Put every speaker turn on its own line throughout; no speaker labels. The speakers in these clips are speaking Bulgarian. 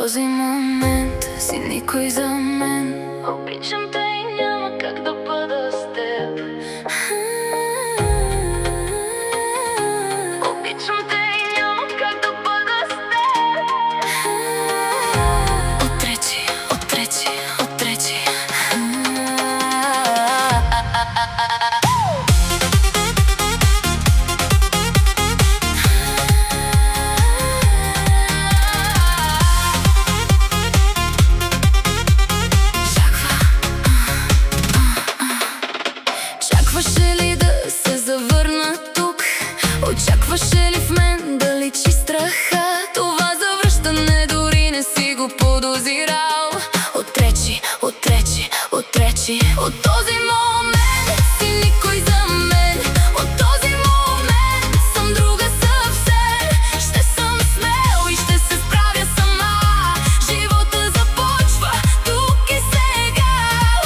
този момент си никой за мен. Обичам те и няма как да бъда с теб. Обичам те и няма как да бъда с теб. Отречи, отречи, отречи. Очакваше ли да се завърна тук? Очакваше ли в мен да личи страха? Това завръщане дори не си го подозирал. Отречи, отречи, отречи. От този момент си никой за мен. От този момент съм друга съвсем. Ще съм смел и ще се справя сама. Живота започва тук и сега.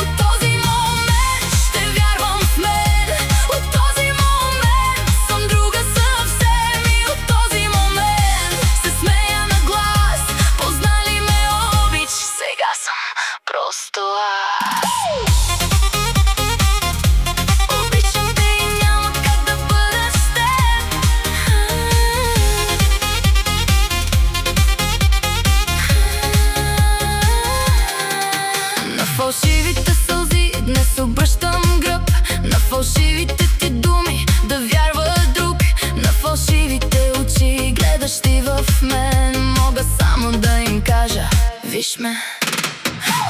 От този момент ще вярвам в мен. От този момент съм друга съвсем. И от този момент се смея на глас. Познали ме обич, сега съм просто аз. Обичам те и няма как да бъда с теб. На фалшивите сълзи днес обръщам гръб. На фалшивите ти думи да вярва друг. На фалшивите очи, гледащи в мен. Мога само да им кажа: виж ме.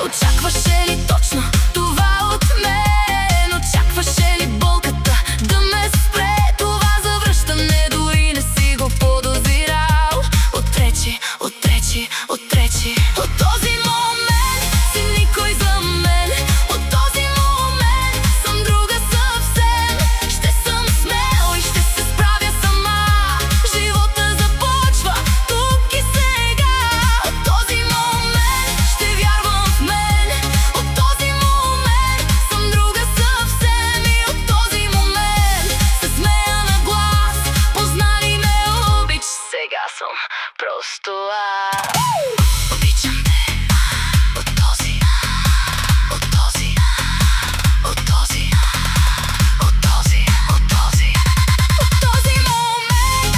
Очакваше ли точно това от мен? Очакваше ли болката да ме спре? Това завръщане дори не си го подозирал. Отречи, отречи, отречи. От този момент си никой за мен. От този момент съм друга съвсем. Ще съм смел и ще се справя сама. Живота започва тук и сега. От този момент ще вярвам в мен. От този момент съм друга съвсем. И от този момент се смея на глас. Познали ме обич, сега съм просто аз. Обичам те от този, от този, от този, от този, от този, от този момент.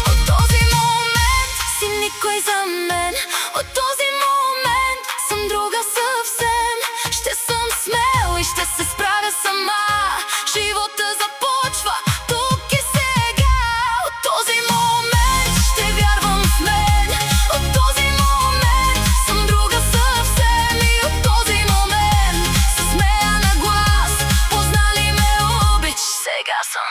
От този момент си никой за мен. От този момент съм друга съвсем. Ще съм смел и ще се справя сама. Живота започва тук и сега. От този момент ще вярвам в мен. От този момент съм друга съвсем. И от този момент се смея на глас. Познали ме обич, сега съм